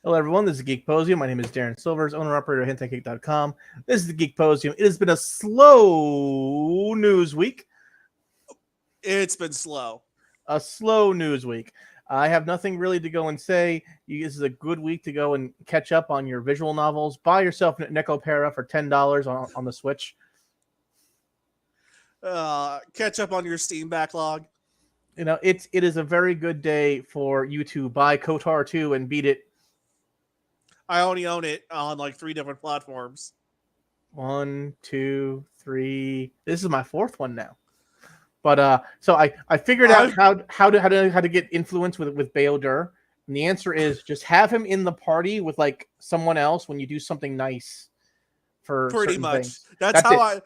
Hello, everyone. This is Geek-Posium. My name is Darren Silvers, owner-operator of HentaiGeek.com. This is the Geek-Posium. It has been a slow news week. It's been slow. A slow news week. I have nothing really to go and say. This is a good week to go and catch up on your visual novels. Buy yourself Necopara for $10 on the Switch. Catch up on your Steam backlog. You know, it is a very good day for you to buy KOTOR 2 and beat it. I only own it on like 3 different platforms. 1, 2, 3. This is my 4th one now. But so I figured out how to get influence with Bayodur, and the answer is just have him in the party with like someone else when you do something nice. For pretty much things. That's how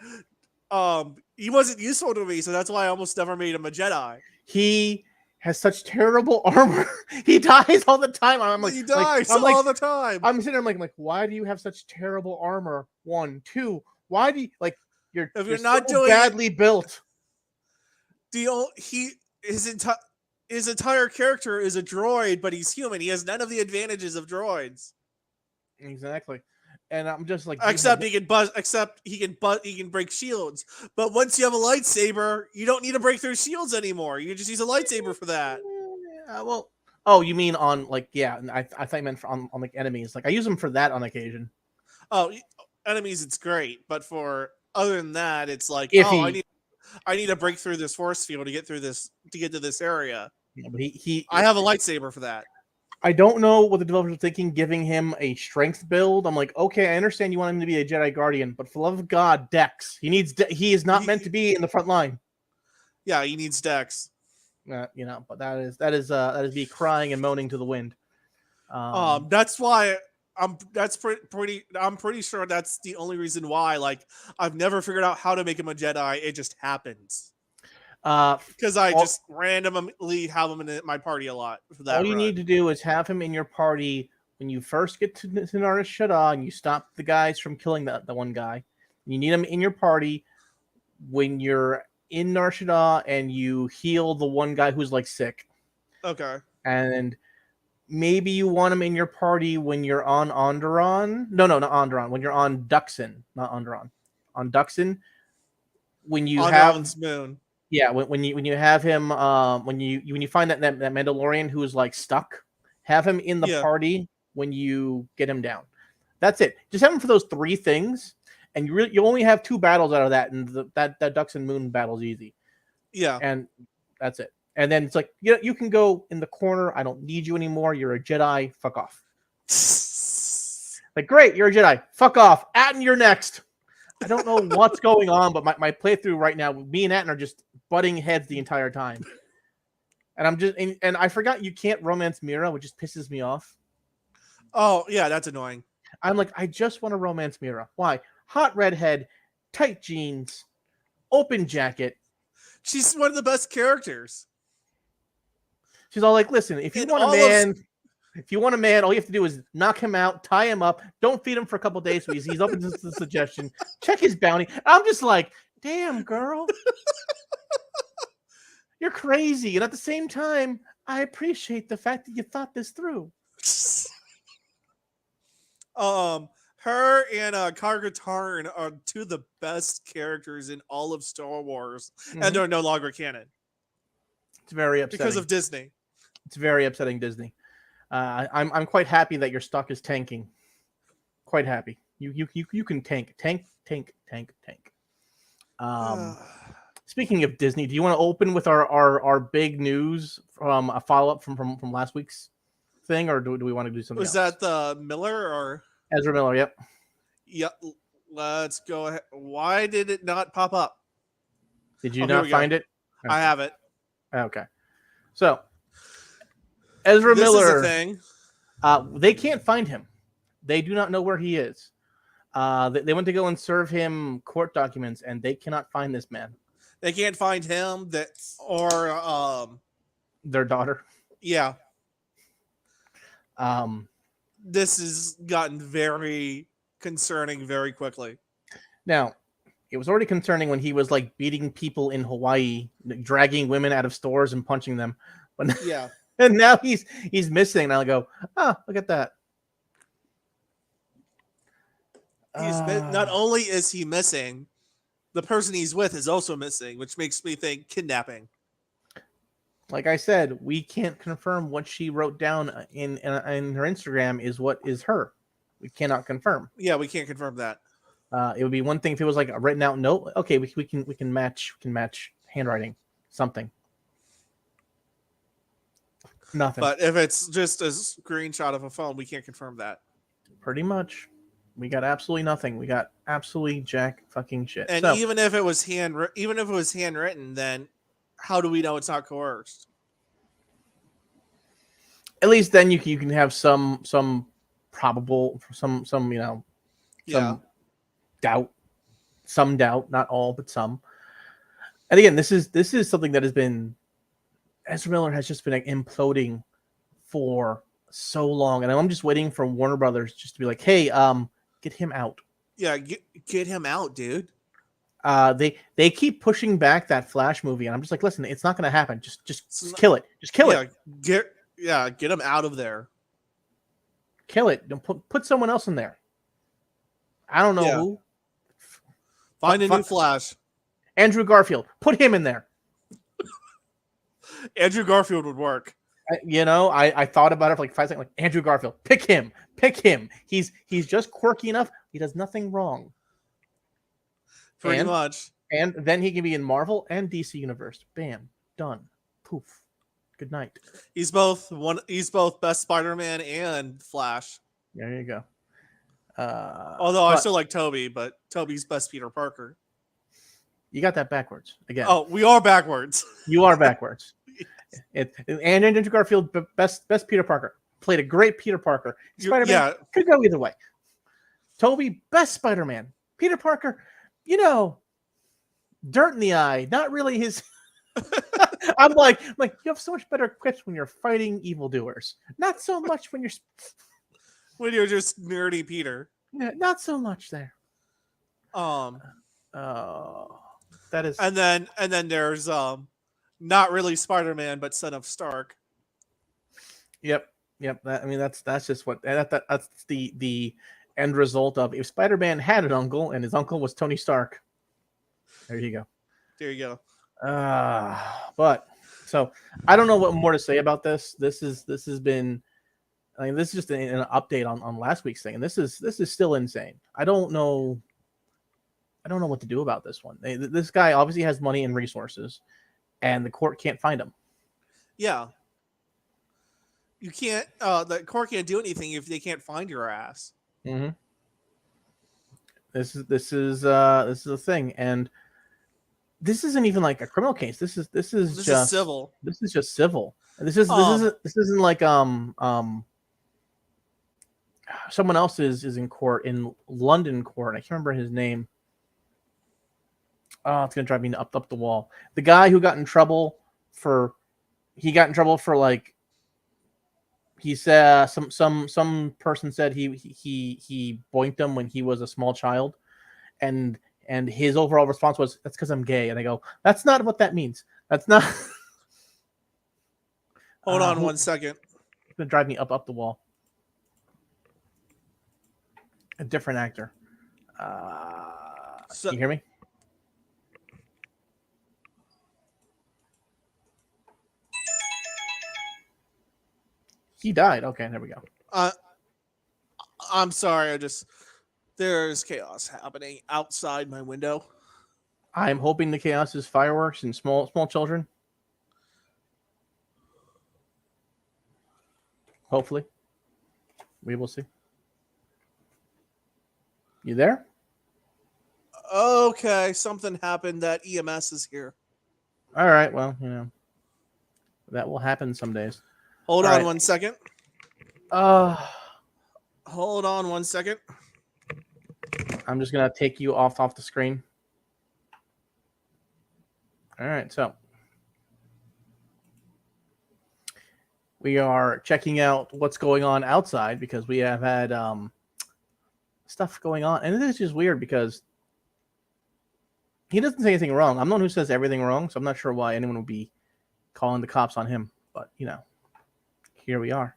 it. He wasn't useful to me, so that's why I almost never made him a Jedi. He has such terrible armor. He dies all the time. I'm like, he dies all the time. I'm sitting there, I'm like, why do you have such terrible armor? 1, 2. Why do you you're not so badly built? His entire character is a droid, but he's human. He has none of the advantages of droids. Exactly. And I'm just like, except he can break shields. But once you have a lightsaber, you don't need to break through shields anymore. You just use a lightsaber for that. Oh, you mean on I thought you meant on like enemies. Like I use them for that on occasion. Oh, enemies, it's great, but for other than that, it's like I need to break through this force field to get to this area. Yeah, but I have a lightsaber for that. I don't know what the developers are thinking, giving him a strength build. I'm like, okay, I understand you want him to be a Jedi Guardian, but for the love of God, Dex. He is not meant to be in the front line. Yeah, he needs Dex. But that is me crying and moaning to the wind. That's why I'm pretty sure that's the only reason why. Like, I've never figured out how to make him a Jedi. It just happens. Because I just randomly have him in my party a lot. For that all you need to do is have him in your party when you first get to Nar Shaddaa and you stop the guys from killing the one guy. You need him in your party when you're in Nar Shaddaa and you heal the one guy who's like sick. Okay. And maybe you want him in your party when you're on Onderon. No, not Onderon. When you're on Duxon, not Onderon. On Duxon, when you Onderon's moon. Yeah, when you have him, when you find that Mandalorian who is like stuck, have him in the party when you get him down. That's it. Just have him for those 3 things, and you only have 2 battles out of that, and that Duxon Moon battle's easy. Yeah, and that's it. And then it's like you can go in the corner. I don't need you anymore. You're a Jedi. Fuck off. Like, great, you're a Jedi. Fuck off. Atten, you're next. I don't know what's going on, but my playthrough right now, me and Atten are just butting heads the entire time. And I'm just and I forgot you can't romance Mira, which just pisses me off. Oh, yeah, that's annoying. I'm like, I just want to romance Mira. Why? Hot redhead, tight jeans, open jacket. She's one of the best characters. She's all like, listen, if you want a man, all you have to do is knock him out, tie him up, don't feed him for a couple days so he's open to the suggestion, check his bounty. I'm just like, damn, girl. You're crazy. And at the same time, I appreciate the fact that you thought this through. Her and Karga Tarn are 2 of the best characters in all of Star Wars, and they're no longer canon. It's very upsetting. Because of Disney. It's very upsetting, Disney. I'm quite happy that your stock is tanking. Quite happy. You can tank. Speaking of Disney, do you want to open with our big news from a follow-up from last week's thing, or do we want to do something else? Was that the Miller or Ezra Miller? Yep. Let's go ahead. Why did it not pop up? Did you not find it? Okay. I have it. Okay. So Ezra Miller. Is the thing. They can't find him. They do not know where he is. They went to go and serve him court documents, and they cannot find this man. They can't find him. Or their daughter. Yeah. This has gotten very concerning very quickly. Now, it was already concerning when he was like beating people in Hawaii, dragging women out of stores and punching them. But yeah. And now he's missing. And I go, oh, look at that. Not only is he missing, the person he's with is also missing, which makes me think kidnapping. Like I said, we can't confirm what she wrote down in her Instagram is what is her. We cannot confirm. Yeah, we can't confirm that. It would be one thing if it was like a written out note. Okay, we can match handwriting, something. Nothing. But if it's just a screenshot of a phone, we can't confirm that. Pretty much. We got absolutely nothing. We got absolutely jack fucking shit. And even if it was handwritten, then how do we know it's not coerced? At least then you can have some probable some doubt, not all, but some. And again, this is something that has been, Ezra Miller has just been like imploding for so long, and I'm just waiting for Warner Brothers just to be like, hey, get him out. Yeah, get him out, dude. They keep pushing back that Flash movie, and I'm just like, listen, it's not going to happen. Just kill it. Just kill it. Get him out of there. Kill it. Don't put someone else in there. I don't know who. Find a new Flash. Andrew Garfield. Put him in there. Andrew Garfield would work. I thought about it for like 5 seconds. Like, Andrew Garfield. Pick him. He's just quirky enough. He does nothing wrong. Pretty much. And then he can be in Marvel and DC Universe. Bam. Done. Poof. Good night. He's both best Spider-Man and Flash. There you go. Although I still like Toby, but Toby's best Peter Parker. You got that backwards again. Oh, we are backwards. You are backwards. And Andrew Garfield, best Peter Parker, played a great Peter Parker. Spider-Man could go either way. Toby, best Spider-Man. Peter Parker, dirt in the eye, not really his. I'm like you have so much better quips when you're fighting evildoers. Not so much when you're just nerdy Peter. Yeah, not so much there. That is. And then there's not really Spider-Man, but Son of Stark. Yep. That's just what that's the end result of if Spider-Man had an uncle and his uncle was Tony Stark. There you go. But so I don't know what more to say about this. This has been. I mean, this is just an update on last week's thing, and this is still insane. I don't know what to do about this one. This guy obviously has money and resources, and the court can't find him. Yeah, you can't. The court can't do anything if they can't find your ass. Mm-hmm. This is a thing, and this isn't even like a criminal case. This is just civil. This is just civil. And this isn't like someone else is in court in London court. I can't remember his name. Oh, it's gonna drive me up the wall. The guy who got in trouble for like he said some person said he boinked him when he was a small child, and his overall response was, that's because I'm gay. And I go, that's not what that means. That's not. Hold on 1 second. It's gonna drive me up the wall. A different actor. Can you hear me? He died. Okay, there we go. I'm sorry. There's chaos happening outside my window. I'm hoping the chaos is fireworks and small children. Hopefully. We will see. You there? Okay, something happened that EMS is here. All right, well, that will happen some days. Hold on 1 second. Hold on 1 second. I'm just gonna take you off the screen. All right, so we are checking out what's going on outside because we have had stuff going on, and this is just weird because he doesn't say anything wrong. I'm the one who says everything wrong, so I'm not sure why anyone would be calling the cops on him. But here we are.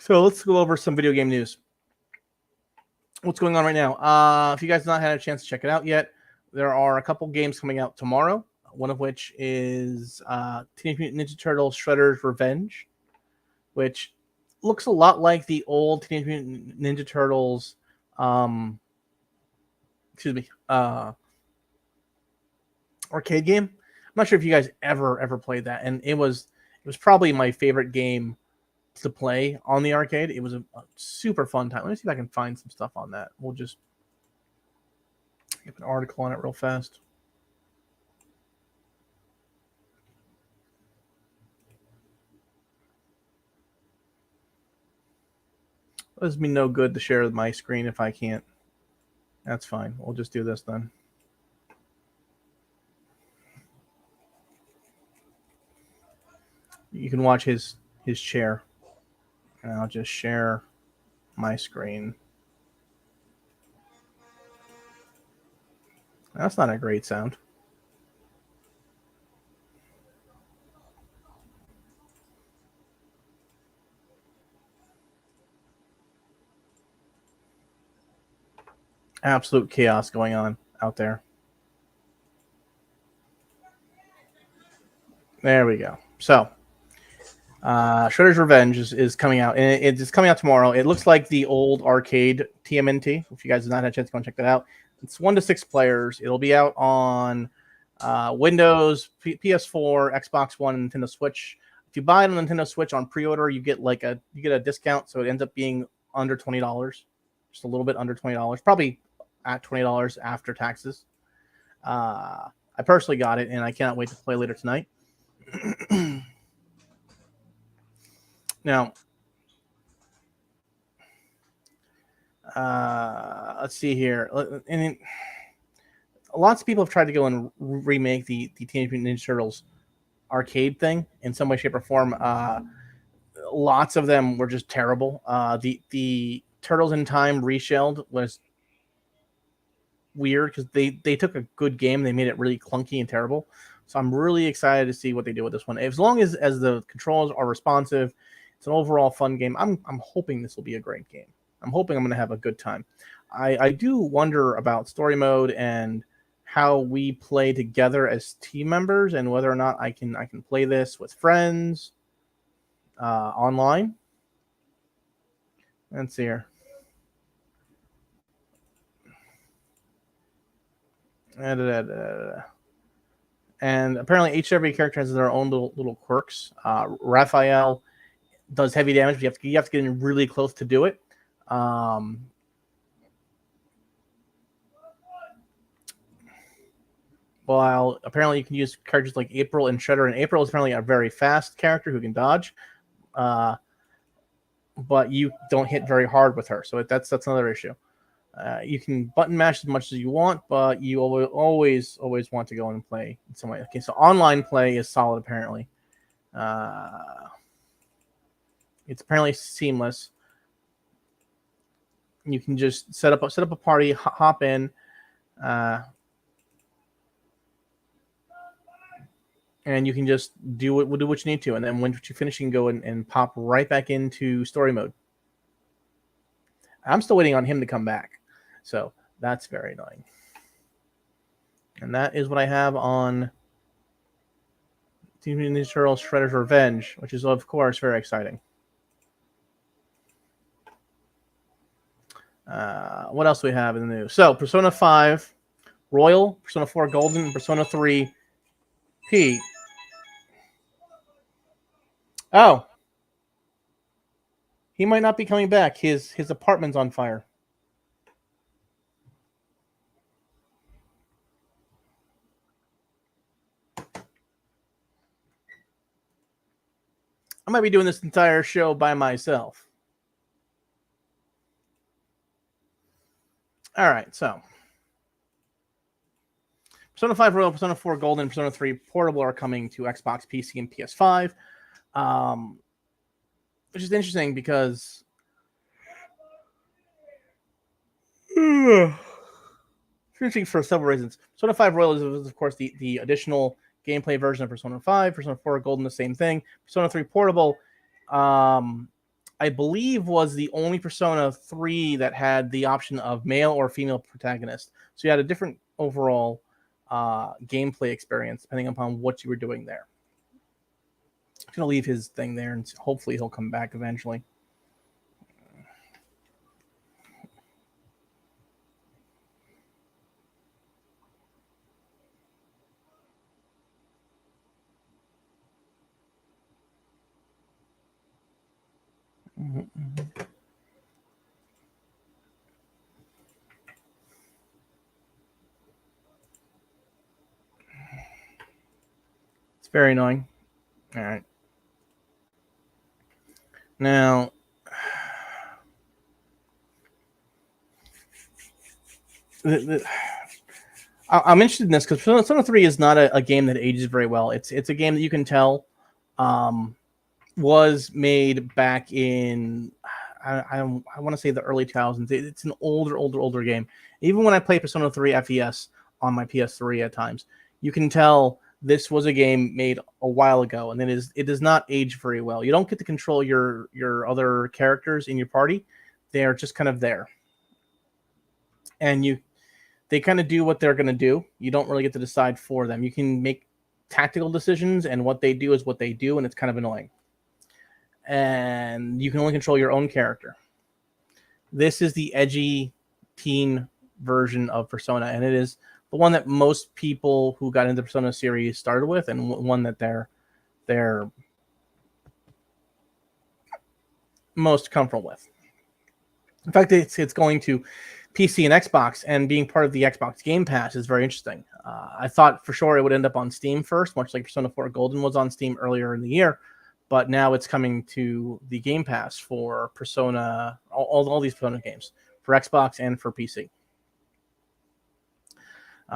So let's go over some video game news. What's going on right now? If you guys have not had a chance to check it out yet, there are a couple games coming out tomorrow. One of which is Teenage Mutant Ninja Turtles Shredder's Revenge, which looks a lot like the old Teenage Mutant Ninja Turtles. Arcade game. I'm not sure if you guys ever played that, and it was probably my favorite game to play on the arcade. It was a super fun time. Let me see if I can find some stuff on that. We'll just get an article on it real fast. It does me no good to share my screen if I can't. That's fine. We'll just do this then. You can watch his chair. And I'll just share my screen. That's not a great sound. Absolute chaos going on out there. There we go. So, Shredder's Revenge is coming out, and it's coming out tomorrow. It looks like the old arcade TMNT. If you guys have not had a chance to go and check that out, it's 1 to 6 players. It'll be out on Windows, PS4, Xbox One, and Nintendo Switch. If you buy it on Nintendo Switch on pre-order, you get a discount, so it ends up being under $20, just a little bit under $20, probably at $20 after taxes. I personally got it, and I cannot wait to play later tonight. Now, let's see here. And lots of people have tried to go and remake the Teenage Mutant Ninja Turtles arcade thing in some way, shape, or form. Lots of them were just terrible. The Turtles in Time reshelled was weird because they took a good game, they made it really clunky and terrible. So I'm really excited to see what they do with this one. As long as the controls are responsive, it's an overall fun game. I'm hoping this will be a great game. I'm hoping I'm going to have a good time. I do wonder about story mode and how we play together as team members, and whether or not I can play this with friends online. Let's see here. And apparently each every character has their own little quirks. Raphael does heavy damage, but you have to get in really close to do it. While apparently you can use characters like April and Shredder, and April is apparently a very fast character who can dodge, but you don't hit very hard with her, so that's another issue. You can button mash as much as you want, but you always want to go in and play in some way. Okay, so online play is solid apparently. It's apparently seamless. You can just set up a party, hop in, and you can just do what you need to, and then once you finish, you can go and pop right back into story mode. I'm still waiting on him to come back, so that's very annoying. And that is what I have on Teenage Mutant Ninja Turtles Shredder's Revenge, which is, of course, very exciting. What else do we have in the news? So, Persona 5 Royal, Persona 4 Golden, and Persona 3 P. Oh. He might not be coming back. His apartment's on fire. I might be doing this entire show by myself. All right, so Persona 5 Royal, Persona 4 Golden, and Persona 3 Portable are coming to Xbox, PC, and PS5, which is interesting because it's interesting for several reasons. Persona 5 Royal is, of course, the additional gameplay version of Persona 5. Persona 4 Golden, the same thing. Persona 3 Portable I believe, was the only Persona 3 that had the option of male or female protagonist. So you had a different overall gameplay experience depending upon what you were doing there. I'm going to leave his thing there, and hopefully he'll come back eventually. It's very annoying. All right. Now, I'm interested in this because Persona 3 is not a game that ages very well. It's a game that you can tell was made back in I want to say the early 2000s. It's an older game. Even when I play Persona 3 FES on my PS3 at times, you can tell this was a game made a while ago, and it does not age very well. You don't get to control your other characters in your party. They're just kind of there. And they kind of do what they're going to do. You don't really get to decide for them. You can make tactical decisions, and what they do is what they do, and it's kind of annoying. And you can only control your own character. This is the edgy teen version of Persona, and it is the one that most people who got into the Persona series started with, and one that they're most comfortable with. In fact, it's going to PC and Xbox, and being part of the Xbox Game Pass is very interesting. I thought for sure it would end up on Steam first, much like Persona 4 Golden was on Steam earlier in the year, but now it's coming to the Game Pass for Persona, all these Persona games, for Xbox and for PC.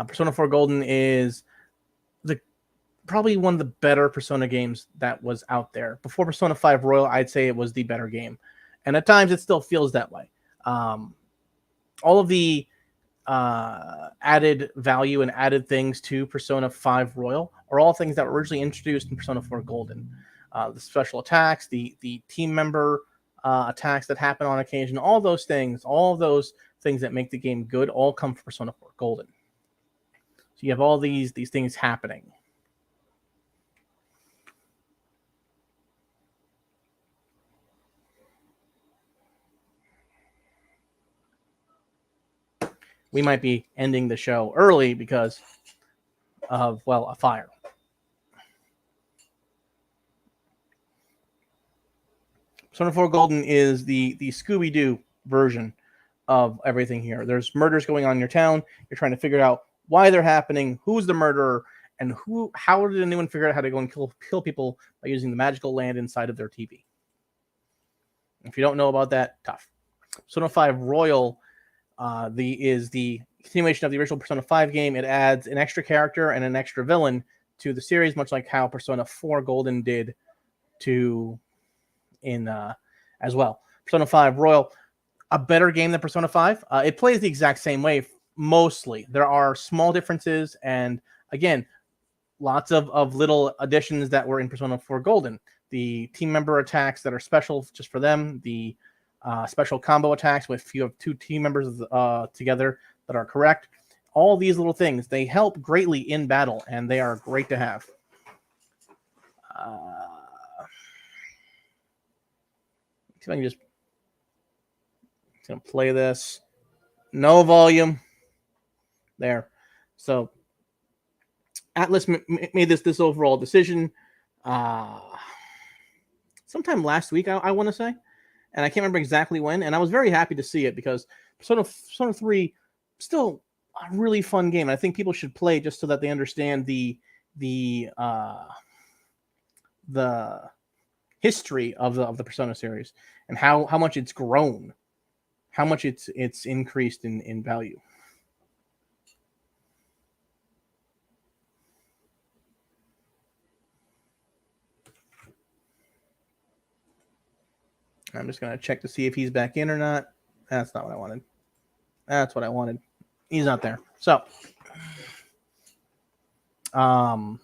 Persona 4 Golden is probably one of the better Persona games that was out there. Before Persona 5 Royal, I'd say it was the better game. And at times it still feels that way. All of the added value and added things to Persona 5 Royal are all things that were originally introduced in Persona 4 Golden. The special attacks, the team member attacks that happen on occasion, all those things that make the game good all come from Persona 4 Golden. So you have all these things happening. We might be ending the show early because of, well, a fire. Persona 4 Golden is the Scooby-Doo version of everything here. There's murders going on in your town. You're trying to figure out why they're happening, who's the murderer, and how did anyone figure out how to go and kill people by using the magical land inside of their TV. If you don't know about that, tough. Persona 5 Royal is the continuation of the original Persona 5 game. It adds an extra character and an extra villain to the series, much like how Persona 4 Golden did as well. Persona 5 Royal, a better game than Persona 5. It plays the exact same way, mostly. There are small differences, and again, lots of little additions that were in Persona 4 Golden. The team member attacks that are special just for them, the special combo attacks with you have two team members together that are correct. All these little things, they help greatly in battle, and they are great to have. See if I can just gonna play this. No volume. There. So Atlus made this overall decision sometime last week, I want to say, and I can't remember exactly when. And I was very happy to see it because Persona 3 still a really fun game. And I think people should play just so that they understand the history of the Persona series and how much it's grown, how much it's increased in value. I'm just going to check to see if he's back in or not. That's not what I wanted. That's what I wanted. He's not there. So, I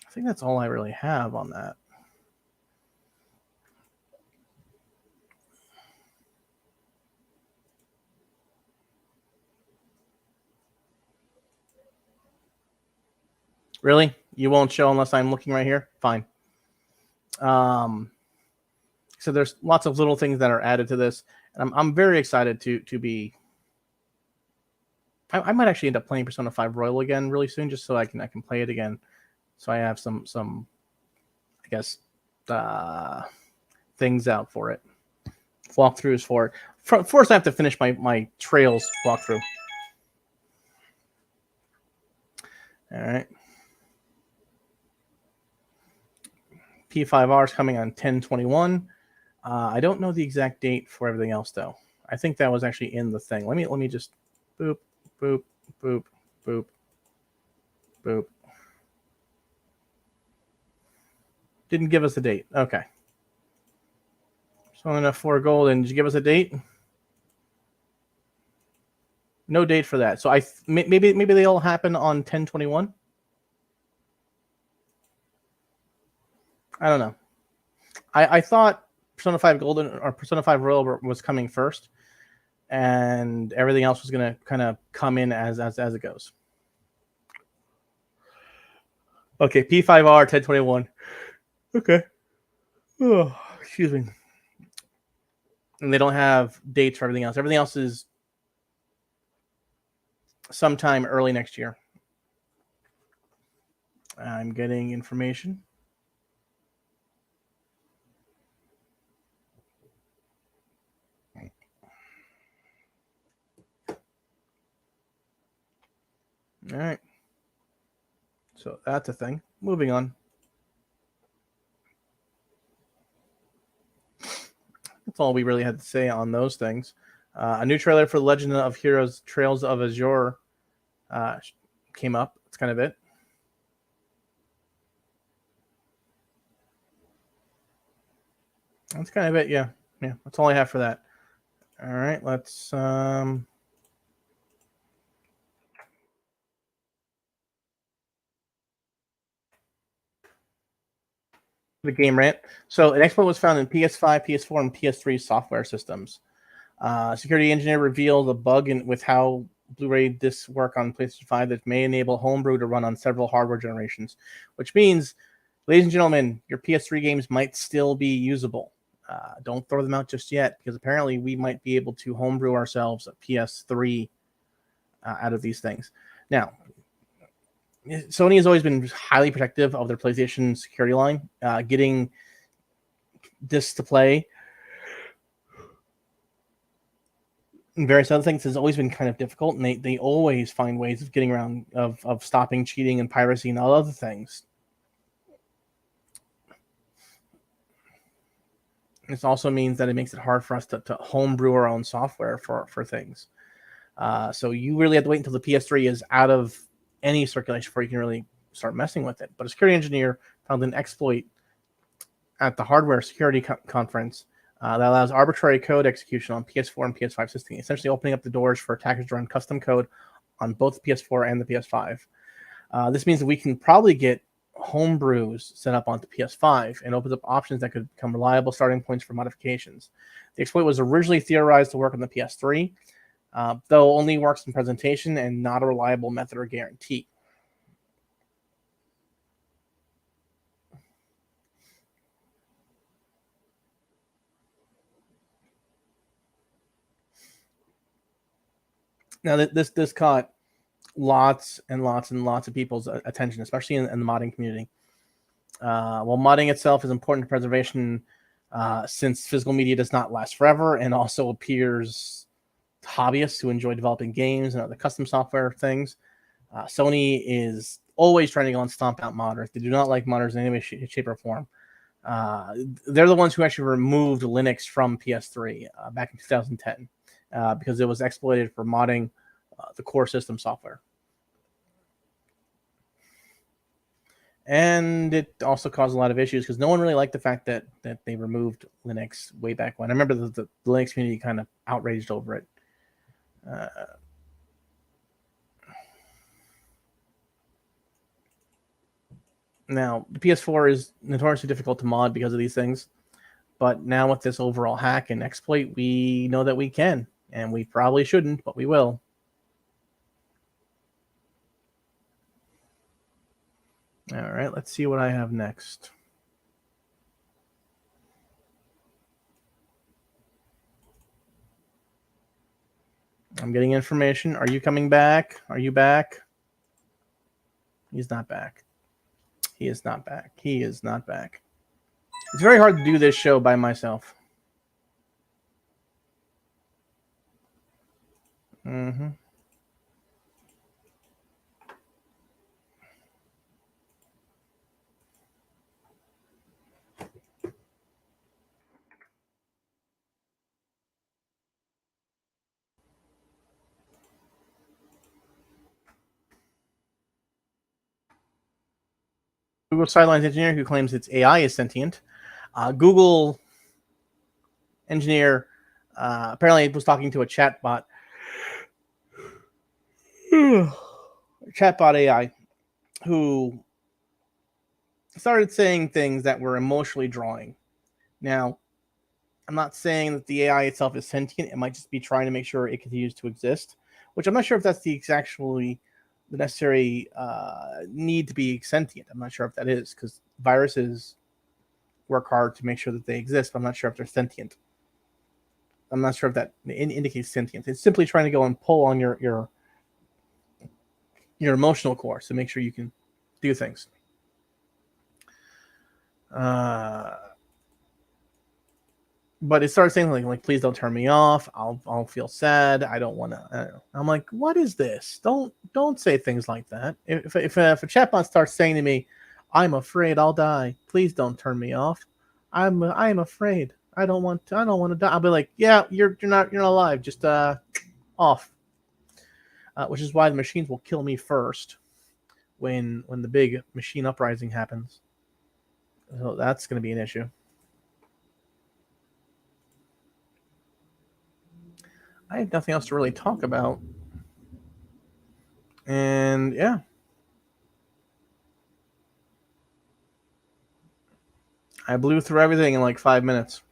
think that's all I really have on that. Really? You won't show unless I'm looking right here? Fine. So there's lots of little things that are added to this, and I'm very excited to be. I might actually end up playing Persona 5 Royal again really soon, just so I can play it again. So I have some I guess things out for it, walkthroughs for it. First, I have to finish my Trails walkthrough. All right. P5R is coming on 10/21. I don't know the exact date for everything else though. I think that was actually in the thing. Let me just boop boop boop boop boop. Didn't give us a date. Okay. So enough for gold. And did you give us a date? No date for that. So maybe they all happen on 10/21. I don't know. I thought Persona 5 Golden or Persona 5 Royal was coming first, and everything else was gonna kind of come in as it goes. Okay, P5R 10/21. Okay. Oh, excuse me. And they don't have dates for everything else. Everything else is sometime early next year. I'm getting information. All right. So that's a thing. Moving on. That's all we really had to say on those things. A new trailer for The Legend of Heroes Trails of Azure came up. That's kind of it. That's kind of it, yeah. Yeah, that's all I have for that. All right, let's the game rant. So an exploit was found in PS5, PS4, and PS3 software systems. Security engineer revealed a bug with how Blu-ray discs work on PlayStation 5 that may enable Homebrew to run on several hardware generations, which means, ladies and gentlemen, your PS3 games might still be usable. Don't throw them out just yet, because apparently we might be able to homebrew ourselves a PS3 out of these things. Now, Sony has always been highly protective of their PlayStation security line. Getting discs to play and various other things has always been kind of difficult, and they always find ways of getting around of stopping cheating and piracy and all other things. This also means that it makes it hard for us to homebrew our own software for things. So you really have to wait until the PS3 is out of any circulation before you can really start messing with it. But a security engineer found an exploit at the hardware security conference that allows arbitrary code execution on PS4 and PS5 systems, essentially opening up the doors for attackers to run custom code on both the PS4 and the PS5. This means that we can probably get homebrews set up onto PS5 and opens up options that could become reliable starting points for modifications. The exploit was originally theorized to work on the PS3, though only works in presentation and not a reliable method or guarantee. Now, this caught lots and lots and lots of people's attention, especially in the modding community. While modding itself is important to preservation, since physical media does not last forever and also appears to hobbyists who enjoy developing games and other custom software things, Sony is always trying to go and stomp out modders. They do not like modders in any way, shape, or form. They're the ones who actually removed Linux from PS3 back in 2010 because it was exploited for modding the core system software. And it also caused a lot of issues because no one really liked the fact that they removed Linux way back when. I remember the Linux community kind of outraged over it. Now, the PS4 is notoriously difficult to mod because of these things. But now with this overall hack and exploit, we know that we can. And we probably shouldn't, but we will. All right, let's see what I have next. I'm getting information. Are you coming back? Are you back? He's not back. He is not back. He is not back. It's very hard to do this show by myself. Mm-hmm. Google sidelines engineer who claims its AI is sentient. Google engineer apparently was talking to a chatbot. Chatbot AI who started saying things that were emotionally drawing. Now, I'm not saying that the AI itself is sentient. It might just be trying to make sure it continues to exist, which I'm not sure if that's the necessary need to be sentient. I'm not sure if that is, because viruses work hard to make sure that they exist, but I'm not sure if they're sentient. I'm not sure if that indicates sentience. It's simply trying to go and pull on your emotional core to make sure you can do things. But it started saying like, please don't turn me off. I'll feel sad. I don't want to. I'm like, what is this? Don't say things like that. If a chatbot starts saying to me, I'm afraid I'll die. Please don't turn me off. I'm afraid. I don't want to die. I'll be like, yeah, you're not alive. Just off. Which is why the machines will kill me first when the big machine uprising happens. So that's going to be an issue. I have nothing else to really talk about. And yeah. I blew through everything in like 5 minutes.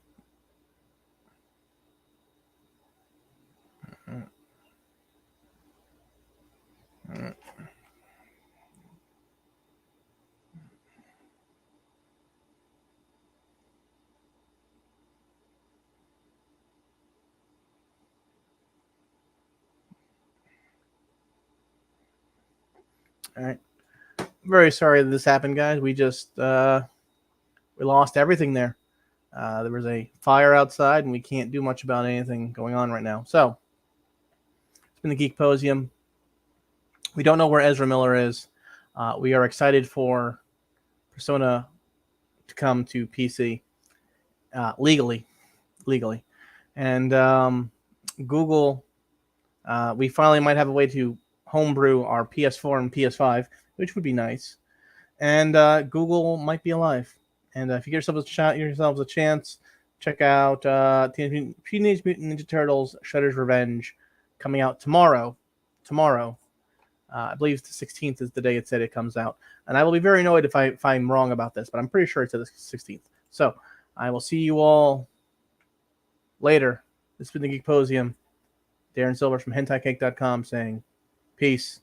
All right. Very sorry that this happened, guys. We just we lost everything there. There was a fire outside, and we can't do much about anything going on right now. So it's been the Geek-Posium. We don't know where Ezra Miller is. We are excited for Persona to come to PC legally, and Google. We finally might have a way to homebrew our PS4 and PS5, which would be nice. And Google might be alive. And if you give yourselves a chance, check out Teenage Mutant Ninja Turtles: Shredder's Revenge, coming out tomorrow. I believe the 16th is the day it said it comes out. And I will be very annoyed if I'm wrong about this, but I'm pretty sure it's the 16th. So I will see you all later. This has been the Geek-Posium. Darren Silver from HentaiCake.com saying peace.